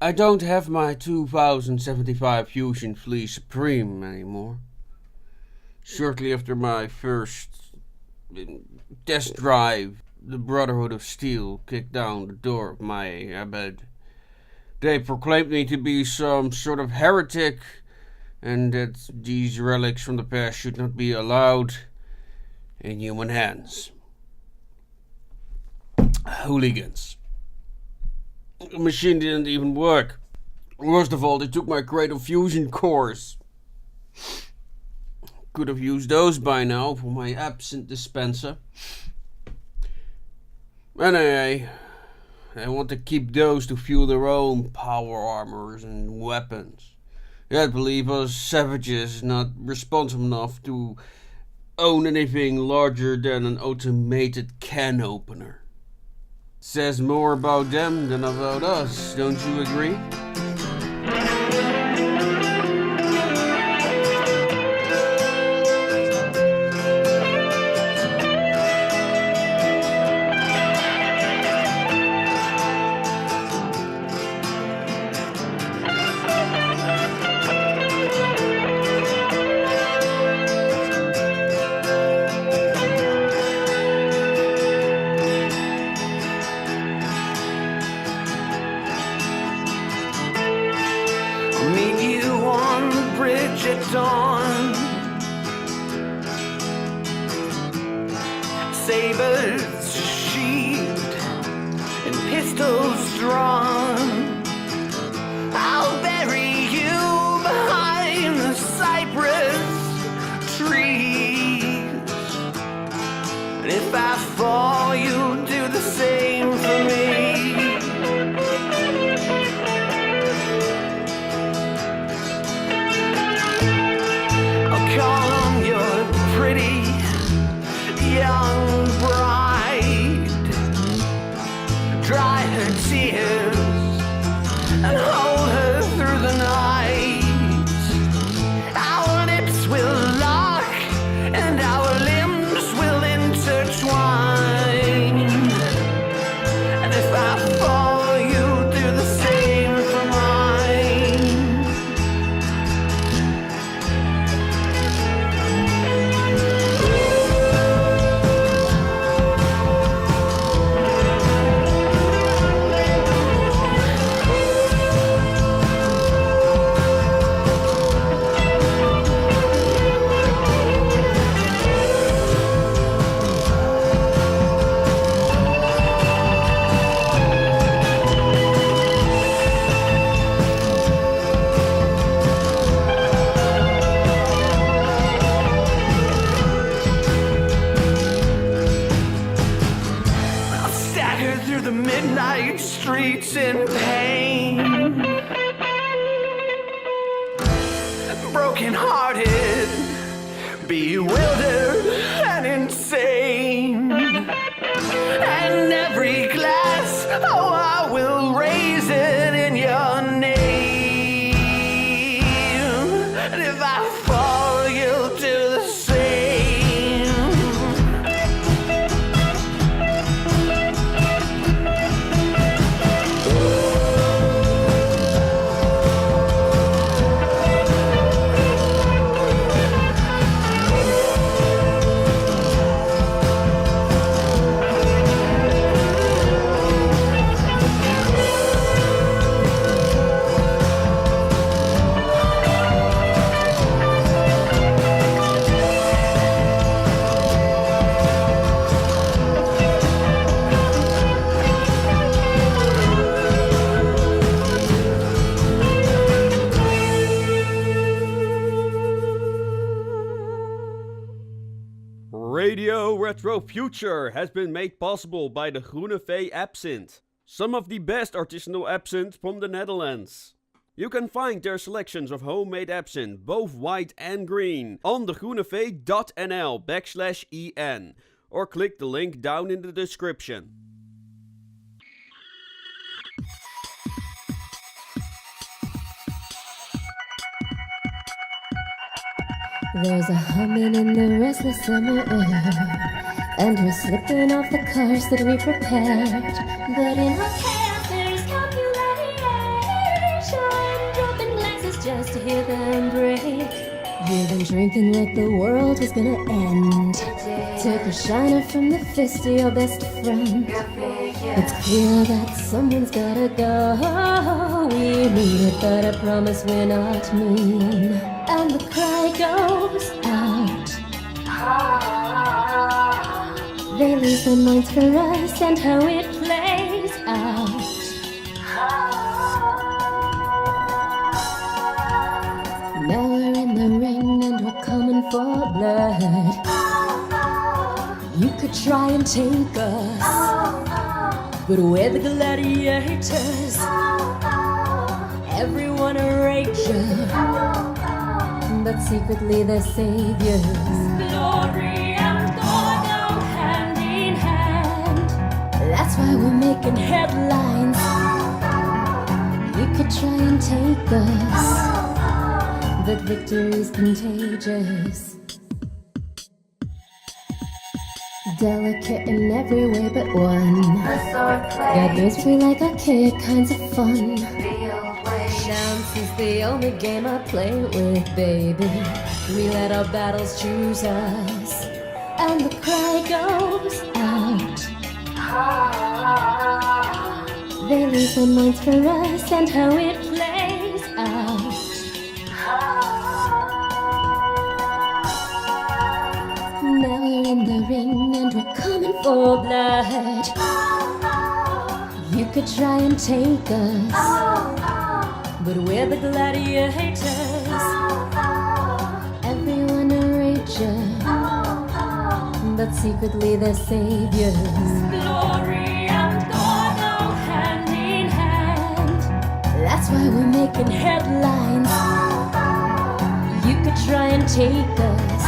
I don't have my 2075 Fusion Fleet Supreme anymore. Shortly after my first test drive, the Brotherhood of Steel kicked down the door of my abode. They proclaimed me to be some sort of heretic, and that these relics from the past should not be allowed in human hands. Hooligans. The machine didn't even work. Worst of all, they took my Cradle Fusion cores. Could have used those by now for my absinthe dispenser. Anyway, they want to keep those to fuel their own power armors and weapons. Yet believe us savages not responsible enough to own anything larger than an automated can opener. Says more about them than about us, don't you agree? Dawn, sabers sheathed and pistols drawn. I'll bury you behind the cypress trees, and if I fall, you'll do the same for me. Call on your pretty young bride, dry her tears and hold her through the night. Our lips will lock and our limbs will intertwine, and if I fall, you do the same for mine. Streets in pain, broken hearted, bewildered and insane, and every glass, oh, I will raise it in your name, and if I fall, you'll do the same. Radio Retro Future has been made possible by the Groene Vee Absinthe, some of the best artisanal absinthe from the Netherlands. You can find their selections of homemade absinthe, both white and green, on degroenevee.nl/en, or click the link down in the description. There's a humming in the restless summer air, and we're slipping off the cars that we prepared. But in our chaos there is calculated. just to hear them break. You've been drinking like the world was gonna end. Took a shiner from the fist of your best friend. It's clear that someone's gotta go. We need it, but I promise we're not mean. And the cry goes out. They lose their minds for us and how it plays out. Now we're in the ring and we're coming for blood. You could try and take us, but we're the gladiators. Everyone a rager, but secretly they're saviors. Glory and God go hand in hand. That's why we're making headlines. You could try and take us, but victory's contagious. Delicate in every way but one. God knows we like archaic kinds of fun. Chance is the only game I play with, baby. We let our battles choose us, and the cry goes out. They lose their minds for us and how it plays out. Now we're in the ring and we're coming for blood. You could try and take us, but we're the gladiators. Everyone a rager, but secretly they're saviors. Glory and God go hand in hand. That's why we're making headlines. You could try and take us,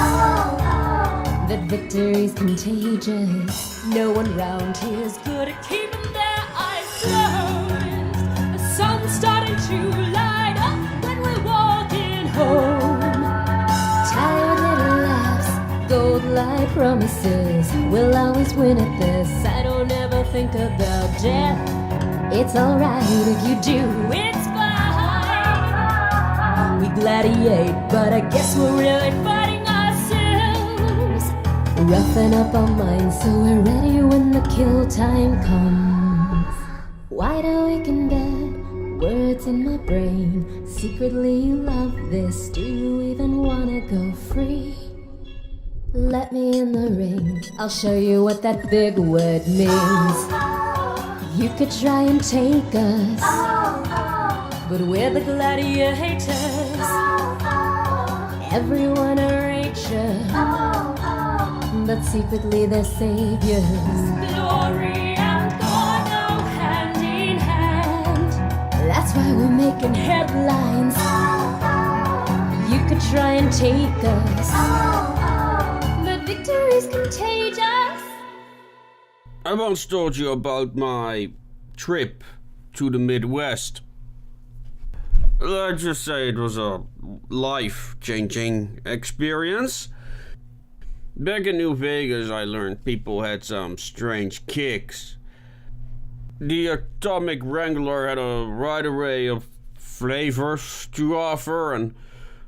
but victory's contagious. No one round here's good at keeping their eyes closed. The sun's starting to light up when we're walking home. Tired little laughs, gold-like promises. We'll always win at this. I don't ever think about death. It's alright if you do, it's fine. We gladiate, but I guess we're really fighting ourselves. Roughen up our minds so we're ready when the kill time comes. Wide awake in bed, words in my brain. Secretly you love this, do you even wanna go free? Let me in the ring, I'll show you what that big word means. You could try and take us, but we're the gladiators. Everyone a rager, but secretly they're saviors. Glory and God go hand in hand. That's why we're making headlines. You could try and take us, but victory's contagious. I once told you about my trip to the Midwest. Let's just say it was a life-changing experience. Back in New Vegas, I learned people had some strange kicks. The Atomic Wrangler had a wide array of flavors to offer, and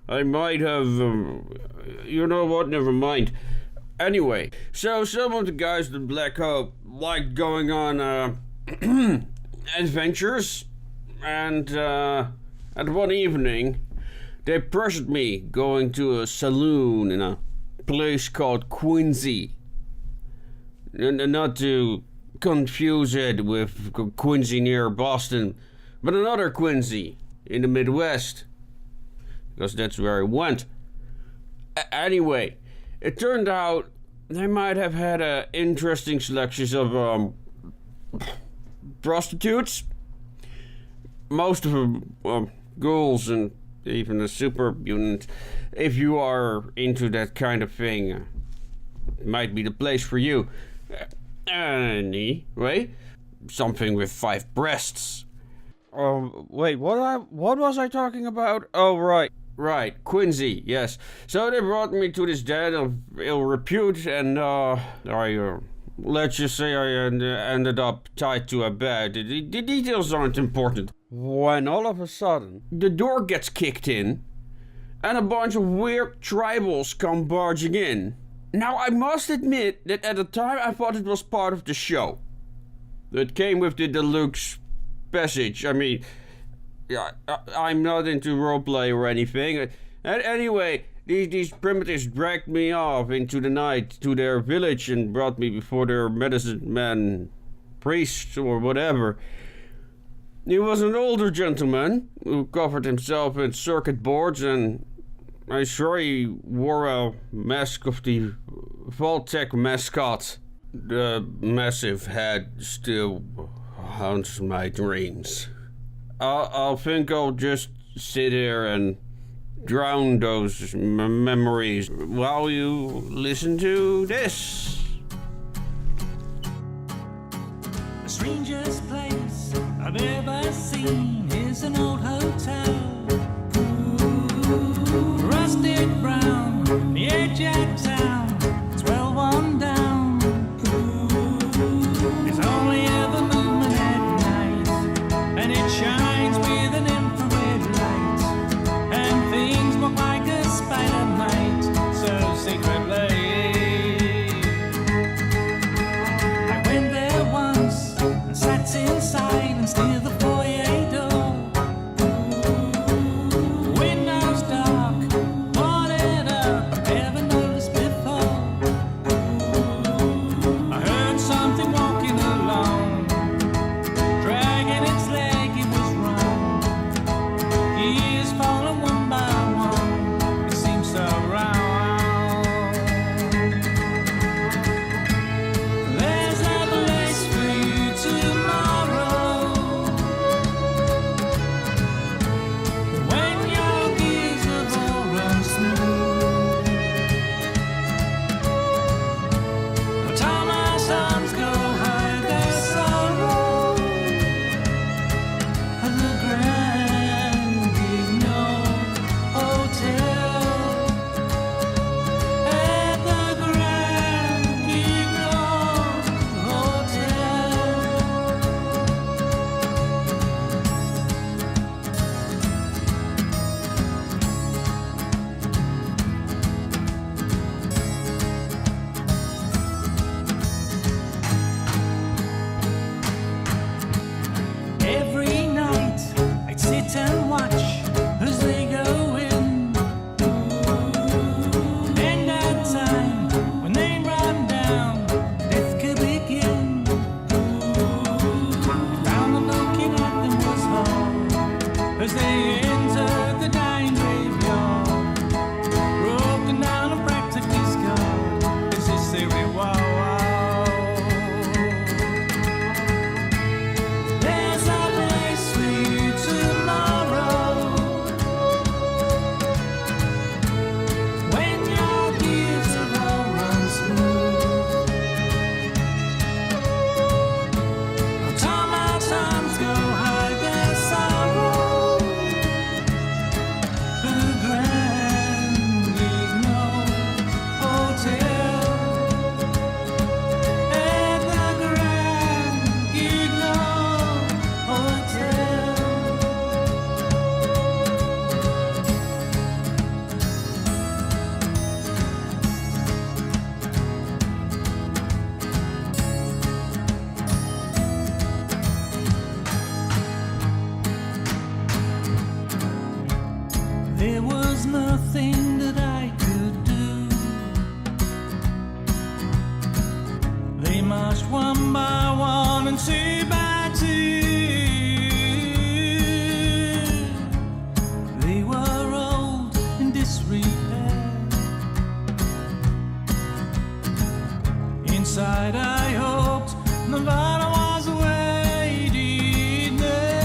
I might have... you know what, never mind. Anyway, so some of the guys at Black Hope liked going on adventures, and at one evening they pressured me going to a saloon in a place called Quincy. And not to confuse it with Quincy near Boston, but another Quincy in the Midwest, because that's where I went. Anyway, it turned out they might have had interesting selections of prostitutes. Most of them girls and even a super mutant. If you are into that kind of thing, it might be the place for you. Anyway, something with 5 breasts. Wait, what was I talking about? Oh, Right, Quincy, yes. So they brought me to this den of ill repute, and I let's just say I ended up tied to a bed. The details aren't important. When all of a sudden, The door gets kicked in, and a bunch of weird tribals come barging in. Now, I must admit that at the time I thought it was part of the show. It came with the deluxe passage. I mean, yeah, I'm not into roleplay or anything. Anyway, these primitives dragged me off into the night to their village and brought me before their medicine man, priest, or whatever. He was an older gentleman who covered himself in circuit boards, and I'm sure he wore a mask of the Vault-Tec mascot. The massive head still haunts my dreams. I think I'll just sit here and drown those memories while you listen to this. The strangest place I've ever seen is an old hotel. Rusted brown, the edge of town, it's well worn down. It's only ever moving at night, and it shines with an infrared light, and things look like a spider might, so secretly. I went there once and sat inside and steered the foyer door. Windows dark, boarded up, I've never noticed before. I heard something walking along, dragging its leg, it was wrong. Years falling one by one, it seems so round. There's a place for you tomorrow, when your gears have all run smooth. The time our sons go hide their sorrow at the Grand Guignol Hotel. At the Grand Guignol Hotel. Every night I'd sit and watch as they go in. And at time when they run down, death could begin. Found that looking at them was hard as they entered the dying graveyard, broken down and practically scarred as this theory wow. There's a place for you tomorrow, when your gears have all run smooth. Time our times go hide their sorrow, the Grand Guignol Hotel. At the Grand Guignol Hotel. There was nothing that I could do. They marched one by one and two by two. They were old in disrepair. Inside I hoped Nevada was waiting there.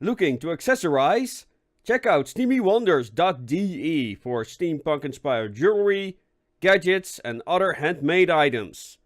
Looking to accessorize? Check out steamywonders.de for steampunk inspired jewelry, gadgets and other handmade items.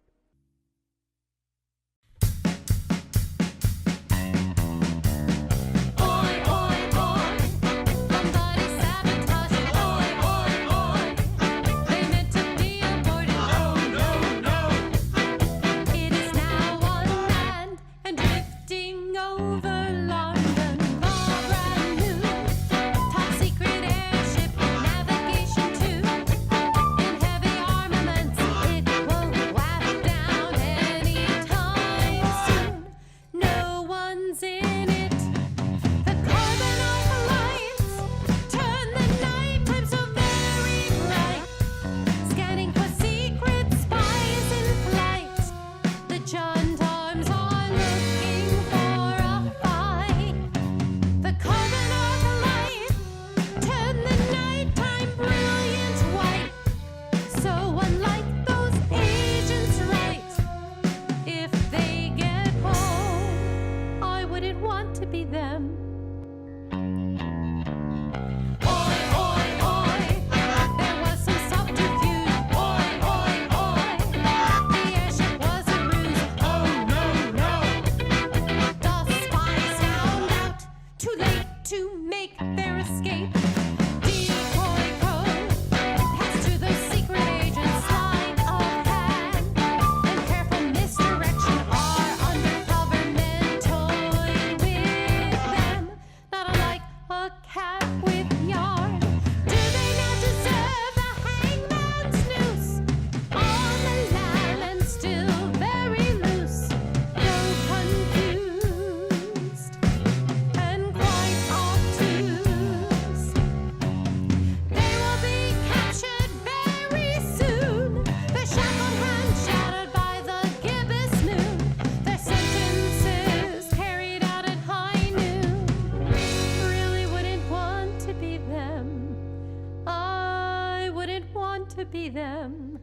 be them.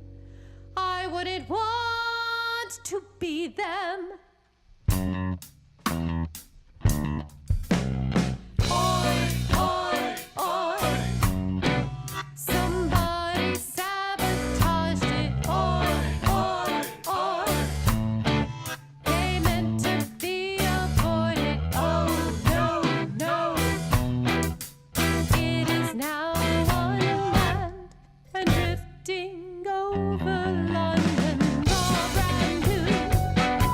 I wouldn't want to be them. Oi, oi, oi. Somebody sabotaged it. Oi, oi, oi. They meant to be avoided. Oh, no, no. It is now unmanned and drifting over London. All brand new,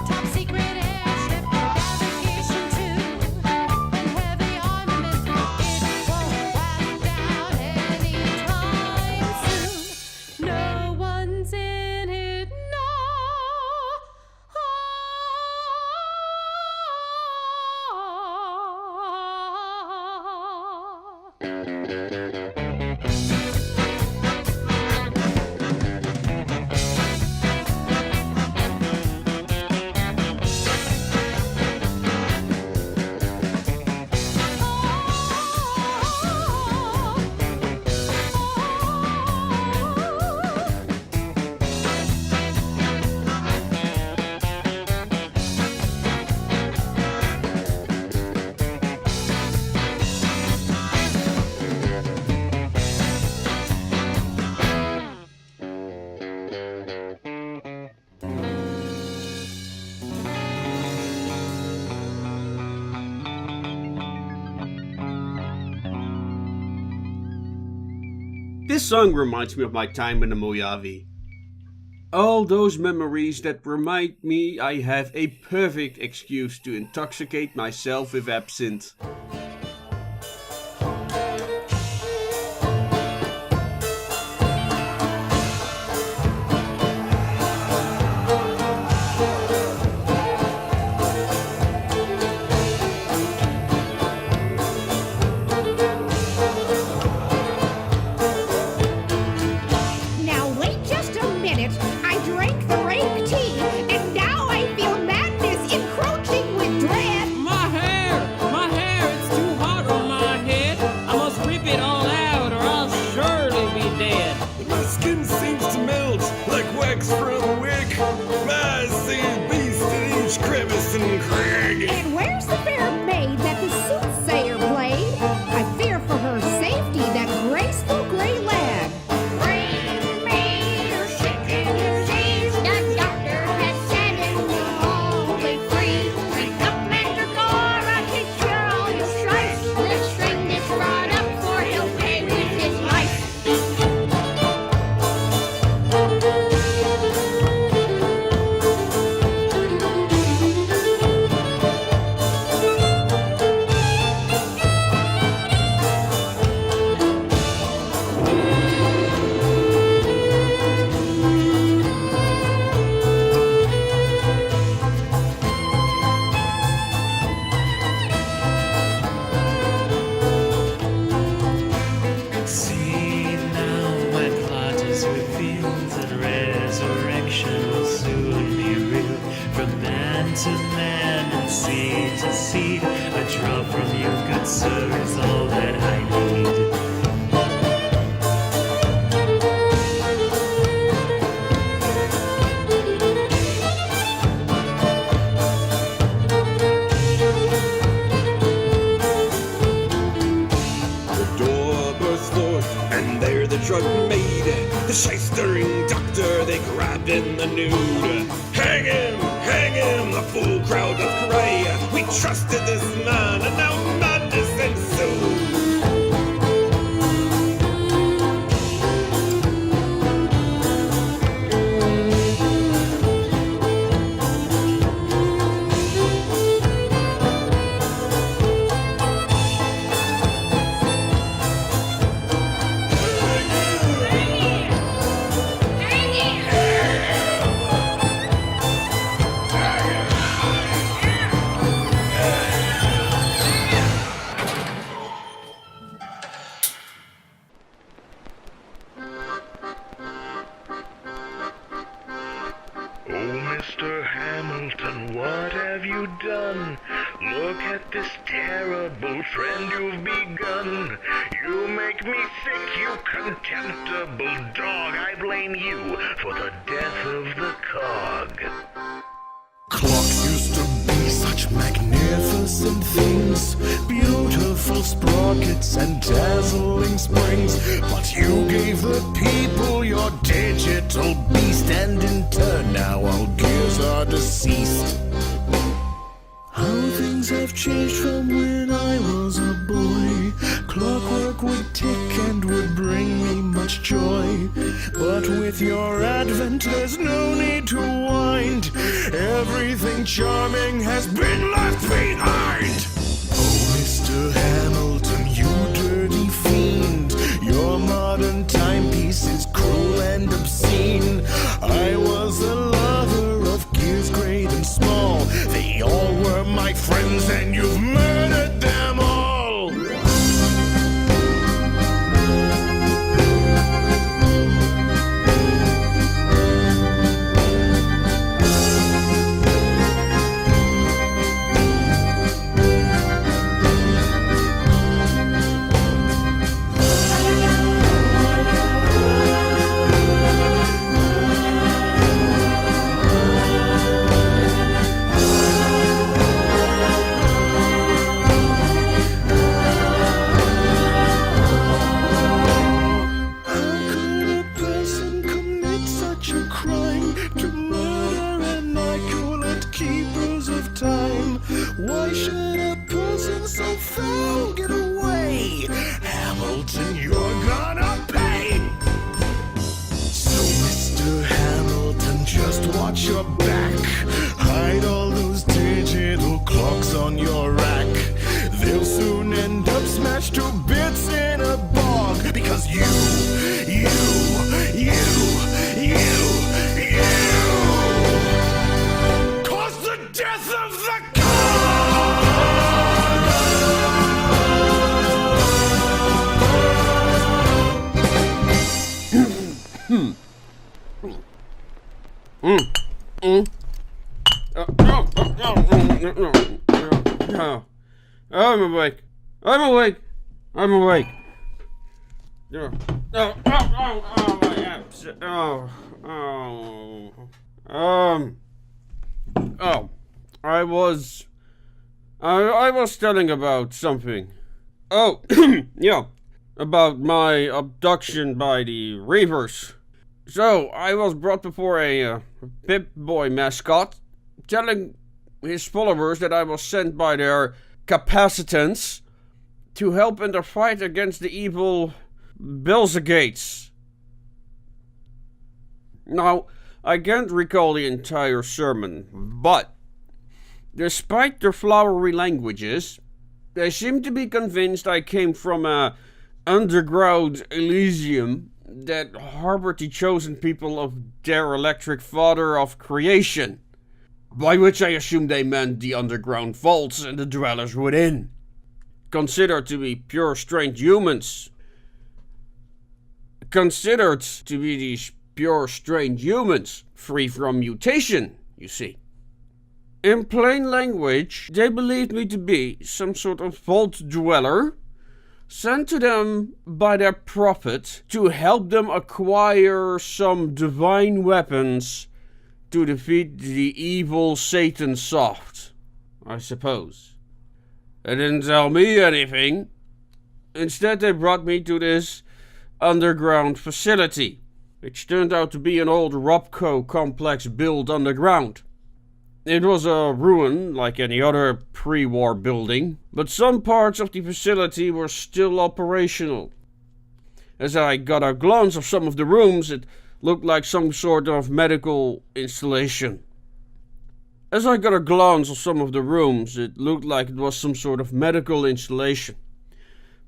top secret airship, navigation too, and heavy armament. It won't whack down anytime soon. No one's in it now. This song reminds me of my time in the Mojave. All those memories that remind me I have a perfect excuse to intoxicate myself with absinthe. Now wait just a minute. I drank the rank tea, and now I feel madness encroaching with dread. My hair, it's too hot on my head. I must rip it all out or I'll surely be dead. My skin seems to melt like wax from a wick. My eyes see a beast in each crevice and crag. And where's the fair maid that the suits say man to man and seed to seed. A drop from you, good sir, is all that I need. Drug made the shystering doctor, they grabbed in the nude. Hang him, the full crowd doth cry. We trusted this man, and now madness ensued. Mr. Hamilton, what have you done? Look at this terrible trend you've begun. You make me sick, you contemptible dog. I blame you for the death of the cog. Clocks used to be such magnificent things, beautiful sprockets and dazzling springs. But you gave the people your digital beast, and in turn now all gears are deceased. How things have changed from when I was a boy. Clockwork would tick and would bring me much joy. But with your advent there's no need to wind. Everything charming has been left behind. Oh, Mr. Hamilton, you dirty fiend, your modern timepiece is cruel and obscene. I was a lover of gears great and small. They all were my friends and you've murdered them all. Why should a person so foul get away? Hamilton, you're gonna pay! So, Mr. Hamilton, just watch your back. Hide all those digital clocks on your rack. They'll soon end up smashed to bits in a bog. Because you caused the death of the I'm awake. I'm awake. I'm awake. My abs. I was telling about something. Oh, yeah, about my abduction by the Reavers. So, I was brought before a Pip-Boy mascot, telling his followers that I was sent by their capacitants to help in the fight against the evil Belzegates. Now, I can't recall the entire sermon, but despite their flowery languages, they seem to be convinced I came from a underground Elysium that harbored the chosen people of their electric father of creation, by which I assume they meant the underground vaults and the dwellers within, considered to be pure strange humans. Considered to be these pure strange humans, free from mutation, you see. In plain language, they believed me to be some sort of vault dweller, sent to them by their prophet to help them acquire some divine weapons to defeat the evil Satan soft, I suppose. They didn't tell me anything. Instead, they brought me to this underground facility, which turned out to be an old Robco complex built underground. It was a ruin like any other pre-war building, but some parts of the facility were still operational. As I got a glance of some of the rooms, it looked like some sort of medical installation.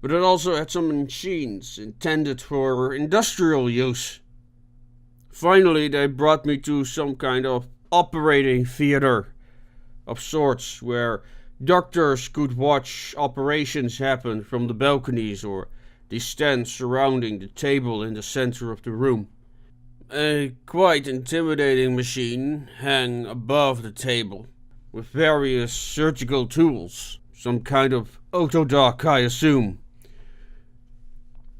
But it also had some machines intended for industrial use. Finally, they brought me to some kind of operating theater of sorts, where doctors could watch operations happen from the balconies or the stands surrounding the table in the center of the room. A quite intimidating machine hung above the table, with various surgical tools, some kind of autodoc, I assume.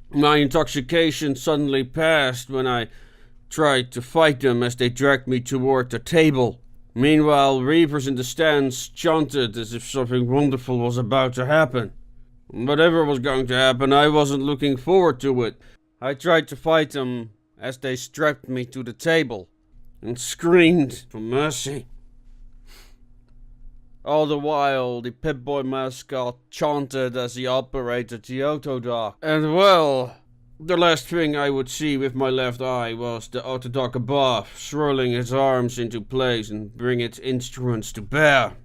My intoxication suddenly passed when I tried to fight them as they dragged me toward the table. Meanwhile, reavers in the stands chanted as if something wonderful was about to happen. Whatever was going to happen, I wasn't looking forward to it. I tried to fight them as they strapped me to the table and screamed for mercy. All the while, the Pip-Boy mascot chanted as he operated the autodoc. And well, the last thing I would see with my left eye was the autodoc above, swirling its arms into place and bring its instruments to bear.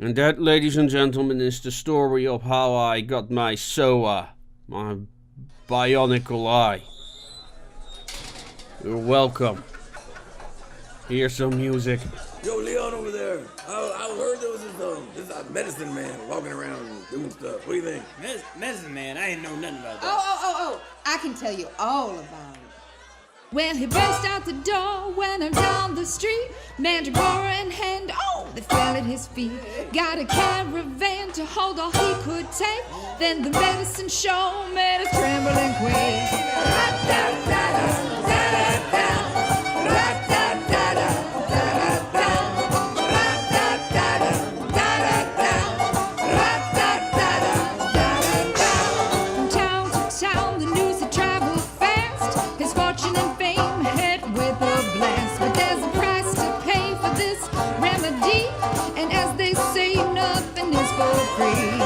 And that, ladies and gentlemen, is the story of how I got my SOA, my bionicle eye. You're welcome. Here's some music. Yo, Leon over there. I heard there was this medicine man walking around doing stuff. What do you think? Medicine man? I ain't know nothing about that. Oh, I can tell you all about it. Well, he burst out the door, went on down the street, mandragora in hand, oh, they fell at his feet. Got a caravan to hold all he could take, then the medicine show made us tremble and quake. From town to town, the news had traveled fast, his fortune and fame hit with a blast. But there's a price to pay for this remedy, and as they say, nothing is for free.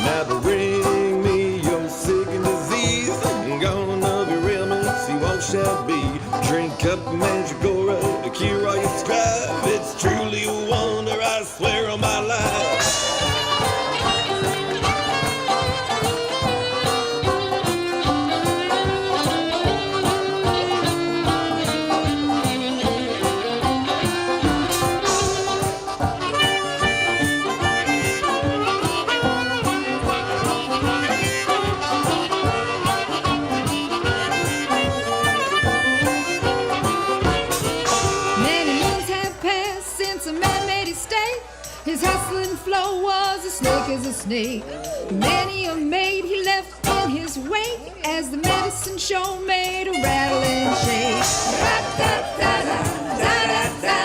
Now bring me your sick and disease. Gonna love your ailments, you all shall be. Drink up mandragora to cure all your strife. It's truly a wonder, I swear on my life. Many moons have passed since a man made his stay. His hustling flow was as slick as a snake. Many a maid he left in his wake as the medicine show made a rattle and shake. Ra-da-da-da, da-da-da,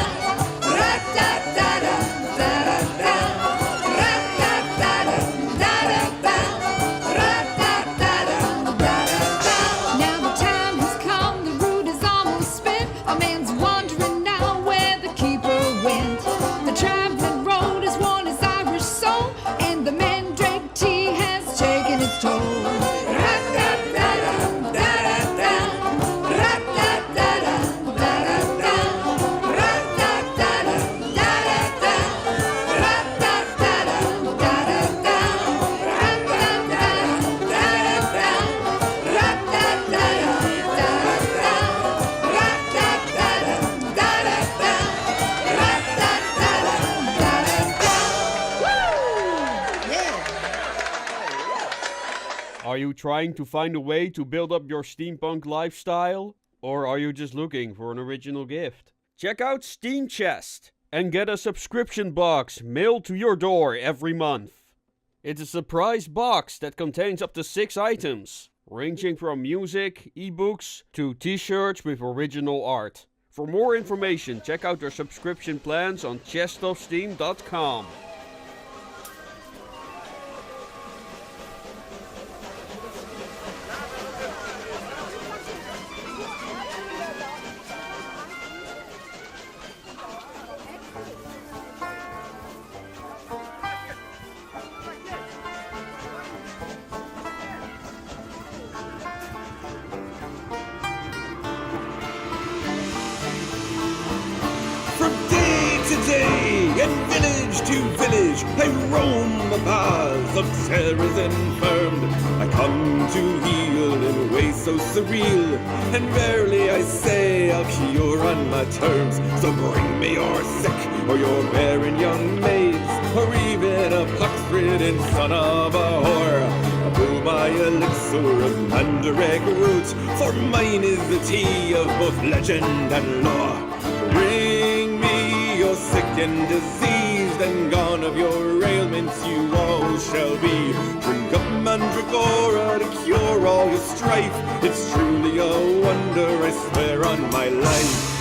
ra-da-da-da, da-da-da, ra-da-da-da, da-da-da, ra-da-da-da, da-da-da. Now the time has come, the route is almost spent. A man's wondering now where the keeper went. The traveling road has worn his Irish soul, and the mandrake tea has taken its toll. Ra-da-da-da, da-da-da, ra-da-da-da, da-da-da, ra-da-da-da, da-da-da, ra-da-da-da, da-da-da, ra-da-da-da, da-da-da, ra-da-da-da, Are you trying to find a way to build up your steampunk lifestyle? Or are you just looking for an original gift? Check out Steam Chest and get a subscription box mailed to your door every month. It's a surprise box that contains up to 6 items, ranging from music, ebooks, to t-shirts with original art. For more information, check out their subscription plans on chestofsteam.com. And village to village, I roam the paths of terrors infirmed. I come to heal in ways so surreal, and rarely I say I'll cure on my terms. So bring me your sick, or your barren young maids, or even a pox-ridden son of a whore. I'll brew my elixir of mandrake root, for mine is the tea of both legend and lore. Bring me your sick and diseased, and gone of your ailments you all shall be. Drink up mandragora to cure all your strife. It's truly a wonder, I swear on my life.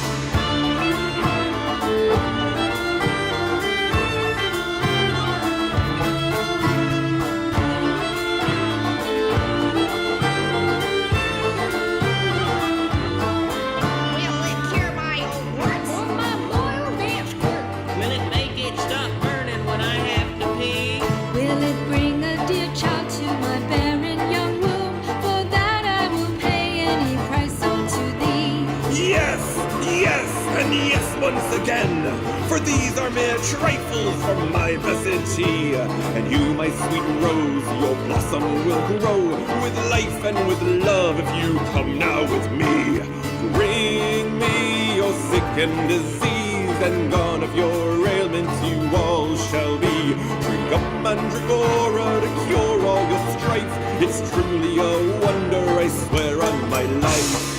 Once again, for these are mere trifles from my blessed tea. And you, my sweet rose, your blossom will grow with life and with love if you come now with me. Bring me your sick and diseased, and gone of your ailments you all shall be. Drink up mandragora to cure all your strife. It's truly a wonder, I swear on my life.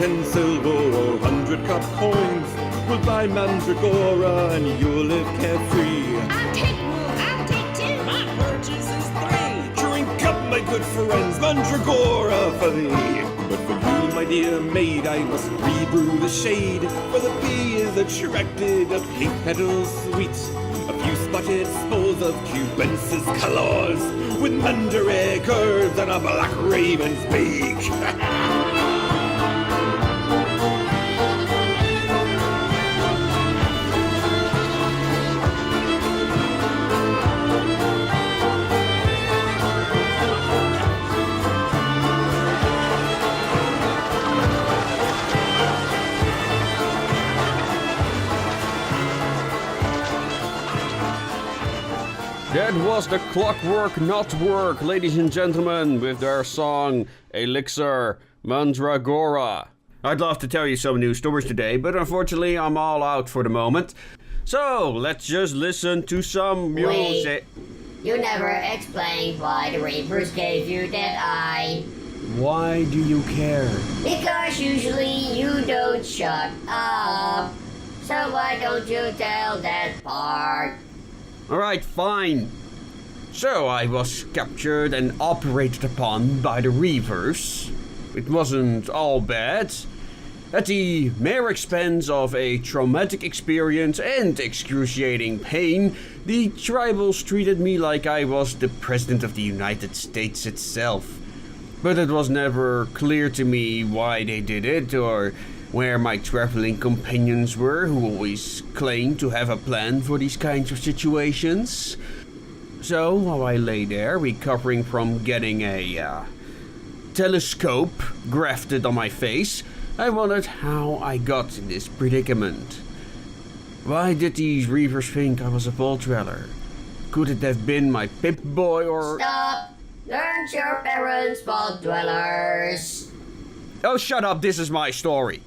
And silver or 100 cup coins will buy mandragora, and you'll live carefree. I'll take 2. My purchase is 3. Drink up, my good friends, mandragora for thee. But for you, my dear maid, I must rebrew the shade, for the bee is attracted of pink petals sweet, a few spotted spores of cubensis colors, with mandrake herbs and a black raven's beak. That was the Clockwork Not Work, ladies and gentlemen, with their song Elixir Mandragora. I'd love to tell you some new stories today, but unfortunately I'm all out for the moment. So, let's just listen to some music. Wait, you never explained why the Reapers gave you that eye. Why do you care? Because usually you don't shut up. So why don't you tell that part? Alright, fine. So I was captured and operated upon by the Reavers. It wasn't all bad. At the mere expense of a traumatic experience and excruciating pain, the tribals treated me like I was the President of the United States itself. But it was never clear to me why they did it, or where my traveling companions were, who always claimed to have a plan for these kinds of situations. So, while I lay there, recovering from getting a telescope grafted on my face, I wondered how I got in this predicament. Why did these Reavers think I was a vault dweller? Could it have been my Pip-Boy or... Stop! Learned your parents vault dwellers. Oh, shut up, this is my story.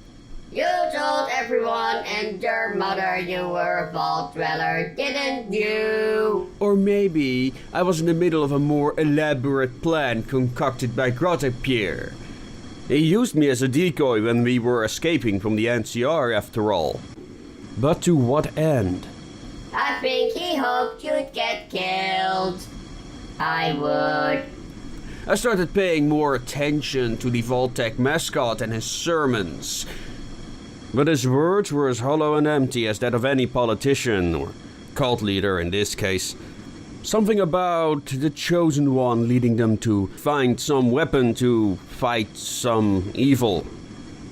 You told everyone and your mother you were a vault dweller, didn't you? Or maybe I was in the middle of a more elaborate plan concocted by Pierre. He used me as a decoy when we were escaping from the NCR after all. But to what end? I think he hoped you'd get killed. I would. I started paying more attention to the Vault-Tec mascot and his sermons. But his words were as hollow and empty as that of any politician, or cult leader in this case. Something about the chosen one leading them to find some weapon to fight some evil.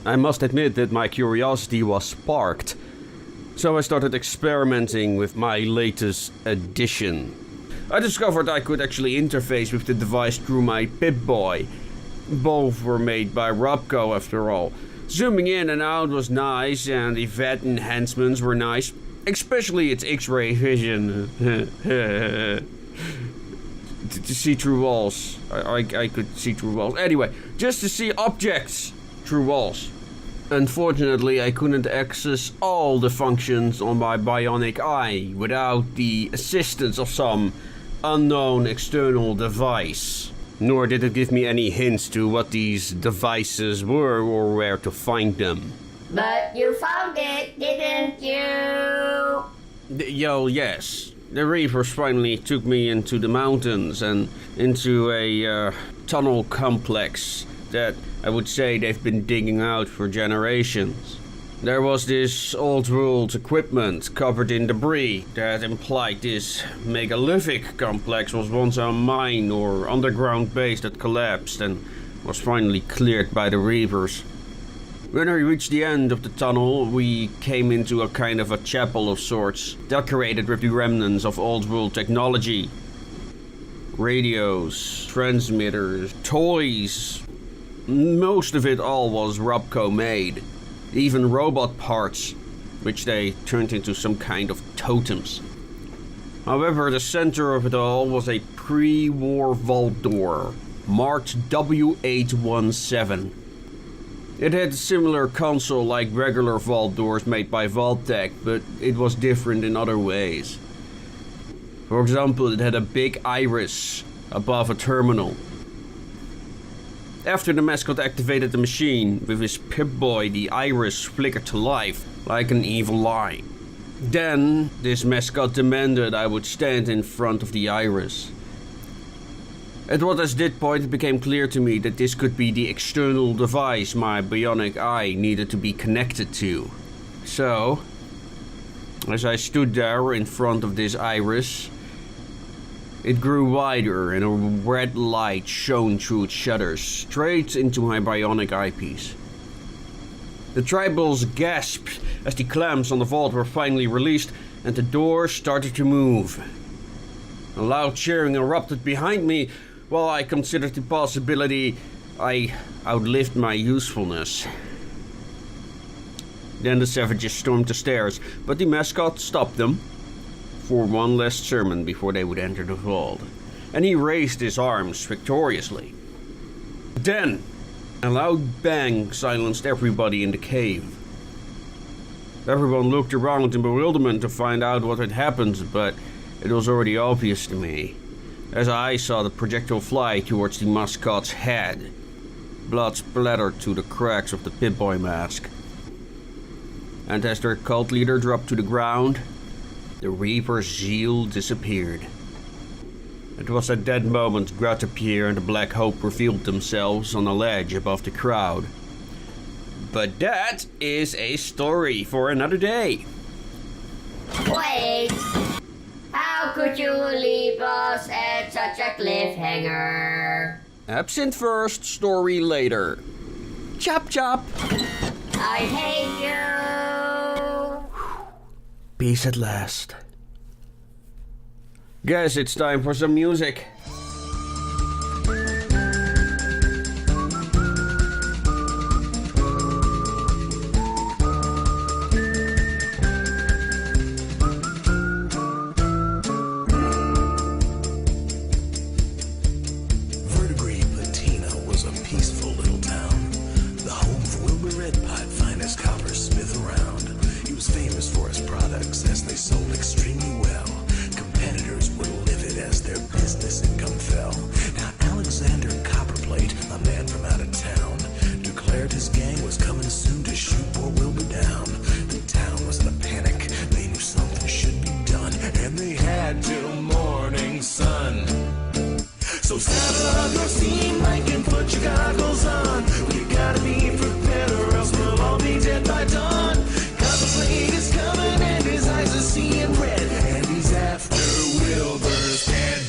I must admit that my curiosity was sparked, so I started experimenting with my latest addition. I discovered I could actually interface with the device through my Pip-Boy. Both were made by Robco after all. Zooming in and out was nice, and the VAT enhancements were nice, especially its X-ray vision. To see through walls. I could see through walls. Anyway, just to see objects through walls. Unfortunately, I couldn't access all the functions on my bionic eye without the assistance of some unknown external device. Nor did it give me any hints to what these devices were or where to find them. But you found it, didn't you? Yes. The Reapers finally took me into the mountains and into a tunnel complex that I would say they've been digging out for generations. There was this old-world equipment covered in debris that implied this megalithic complex was once a mine or underground base that collapsed and was finally cleared by the Reapers. When we reached the end of the tunnel, we came into a kind of a chapel of sorts, decorated with the remnants of old-world technology. Radios, transmitters, toys. Most of it all was Robco made. Even robot parts, which they turned into some kind of totems. However, the center of it all was a pre-war vault door, marked W817. It had a similar console like regular vault doors made by Vault-Tec, but it was different in other ways. For example, it had a big iris above a terminal. After the mascot activated the machine with his Pip-Boy, the iris flickered to life like an evil eye. Then, this mascot demanded I would stand in front of the iris. At what at this point it became clear to me that this could be the external device my bionic eye needed to be connected to. So, as I stood there in front of this iris, it grew wider and a red light shone through its shutters straight into my bionic eyepiece. The tribals gasped as the clamps on the vault were finally released and the door started to move. A loud cheering erupted behind me while I considered the possibility I outlived my usefulness. Then the savages stormed the stairs, but the mascot stopped them for one last sermon before they would enter the vault, and he raised his arms victoriously. Then, a loud bang silenced everybody in the cave. Everyone looked around in bewilderment to find out what had happened, but it was already obvious to me, as I saw the projectile fly towards the mascot's head. Blood splattered to the cracks of the Pip-Boy mask. And as their cult leader dropped to the ground, the Reaper's zeal disappeared. It was at that moment Pierre and the Black Hope revealed themselves on a ledge above the crowd. But that is a story for another day. Wait! How could you leave us at such a cliffhanger? Absent first, story later. Chop chop! I hate you! Peace at last. Guess it's time for some music. up your steam bike and put your goggles on. We gotta be prepared or else we'll all be dead by dawn. Copper Plate is coming and his eyes are seeing red, and he's after Wilbur's head.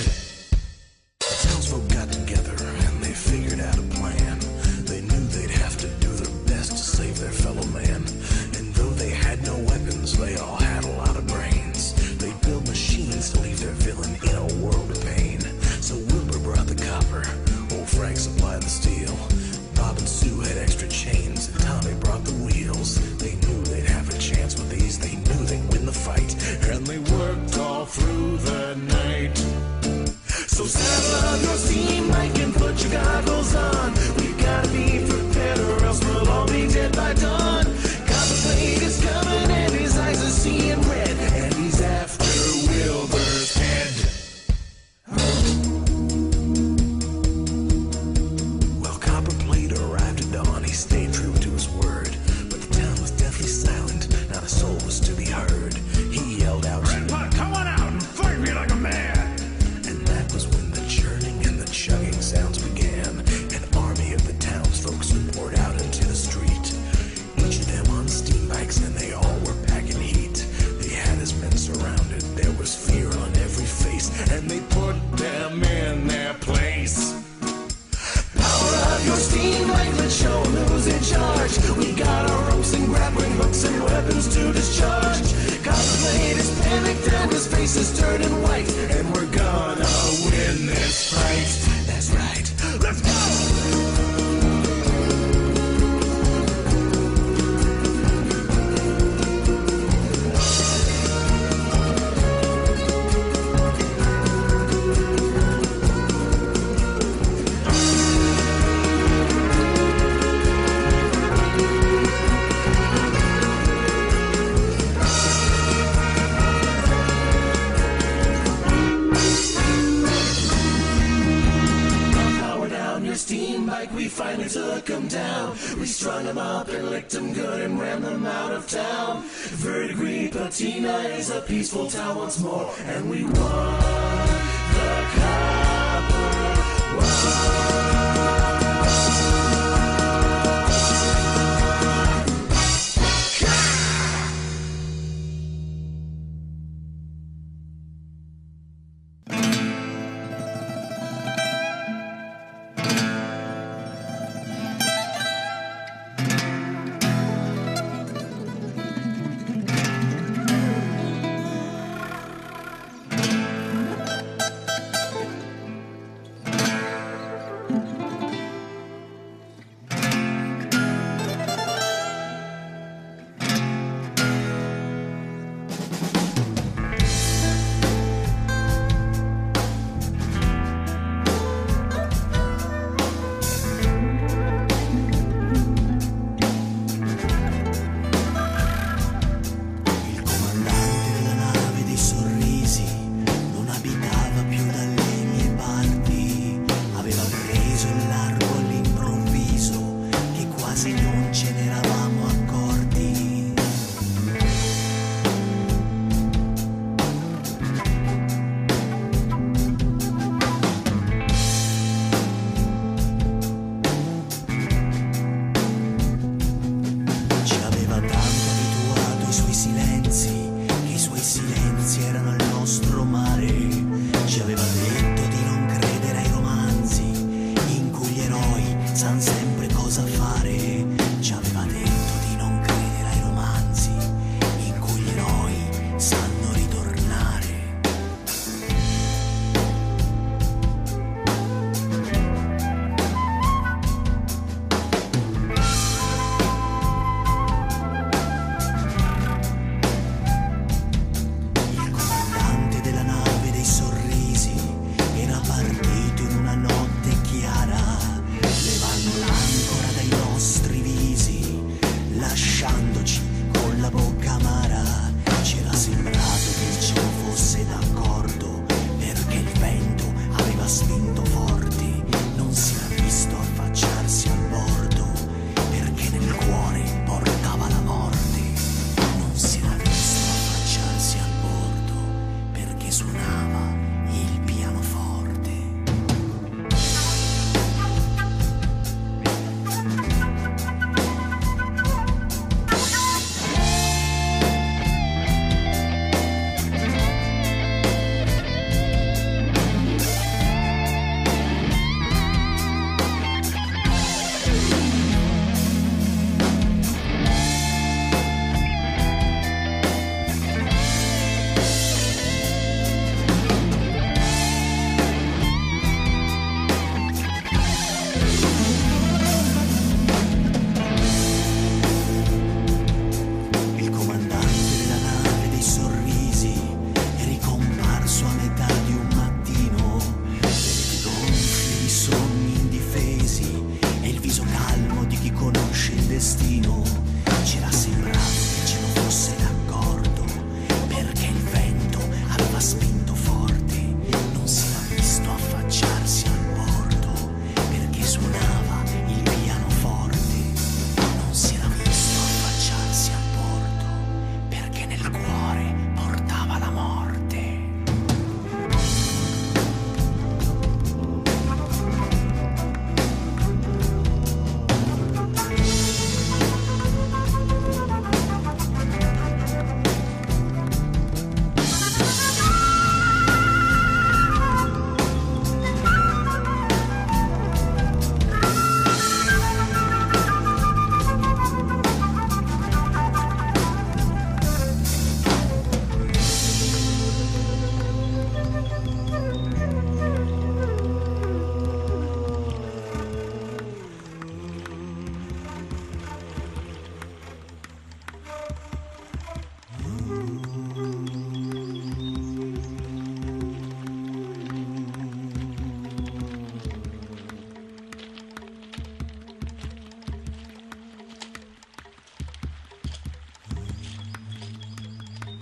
The townsfolk got together and they figured out a plan. They knew they'd have to do their best to save their fellow man. And though they had no weapons, they all had a lot of brains. They built machines to leave their villain in a world of pain. So Wilbur brought the copper, old Frank supplied the steel. Bob and Sue had extra chains, and Tommy brought the wheels. They knew they'd have a chance with these, they knew they'd win the fight. And they worked all through the night. So saddle up your steam bike and put your goggles on. We gotta be prepared or else we'll all be dead by dawn. Copper Plate is coming and his eyes are seeing red, and he's after Wilbur's head. Well, Copper Plate arrived at dawn. He stayed true to his word, but the town was deathly silent. Not a soul was to be heard. He yelled out, "Grandpa, come on out and fight me like a man!" And that was when the churning and the chugging sounds began. An army of the townsfolk soon poured out into the street. Each of them on steam bikes, and they all were packing heat. They had his men surrounded. There was fear on every face, and they put them in their place. Power up your steam bike, let's show 'em who's in charge. We got our ropes and grappling hooks and weapons to discharge. Copper Plate is panicked and his face is turning white, and we're gonna win this fight. That's right, let's go! Steam bike, we finally took 'em down. We strung 'em up and licked 'em good and ran them out of town. Verdigris Patina is a peaceful town once more, and we won the Copper destino ci era sembrato che ce lo fosse d'accordo, perché il vento aveva spinto forte, non si era visto affacciarsi al bordo, perché suonava il pianoforte, non si era visto affacciarsi al bordo, perché nel cuore portava la morte.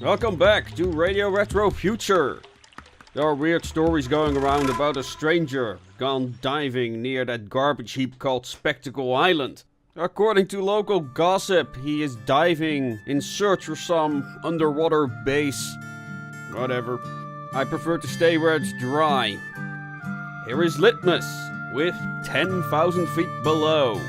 Welcome back to Radio Retro Future. There are weird stories going around about a stranger gone diving near that garbage heap called Spectacle Island. According to local gossip, he is diving in search for some underwater base. Whatever. I prefer to stay where it's dry. Here is Litmus with 10,000 feet below.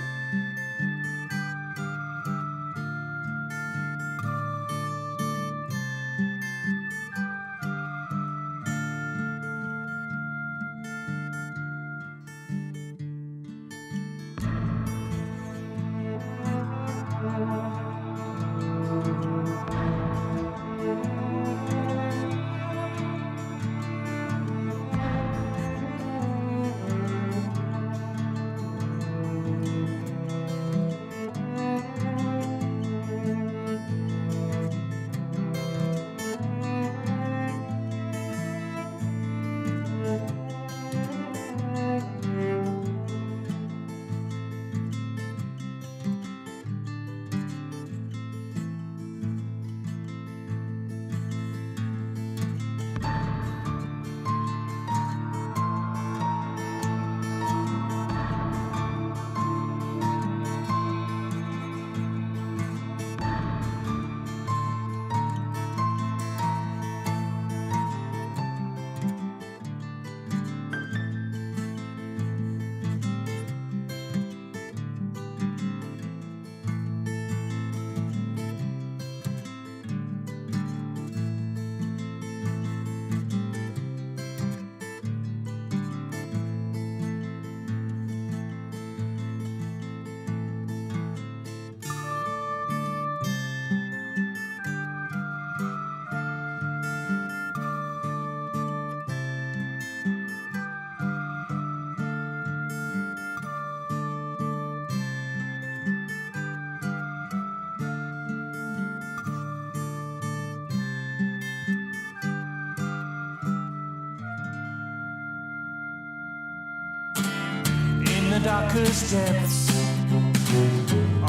The darkest depths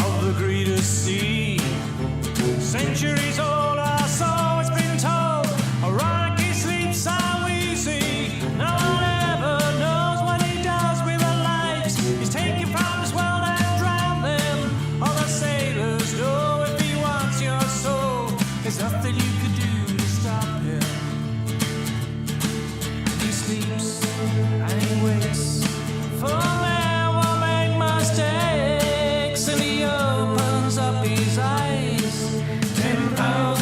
of the greatest sea. Centuries old, or so it's been told. A rock he sleeps, how we see. No one ever knows what he does with their lives. He's taken from this world and drowned them. All the sailors know if he wants your soul, there's nothing you could do to stop him. He sleeps and he wakes for mistakes, and he opens up his eyes. 10,000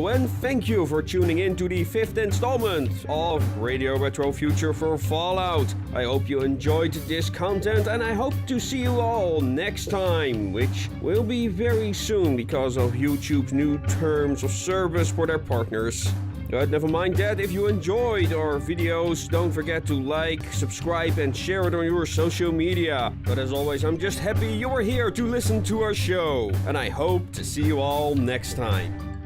and thank you for tuning in to the 5th installment of Radio Retro Future for Fallout. I hope you enjoyed this content, and I hope to see you all next time, which will be very soon because of YouTube's new terms of service for their partners. But never mind that, if you enjoyed our videos, don't forget to like, subscribe and share it on your social media. But as always, I'm just happy you are here to listen to our show, and I hope to see you all next time.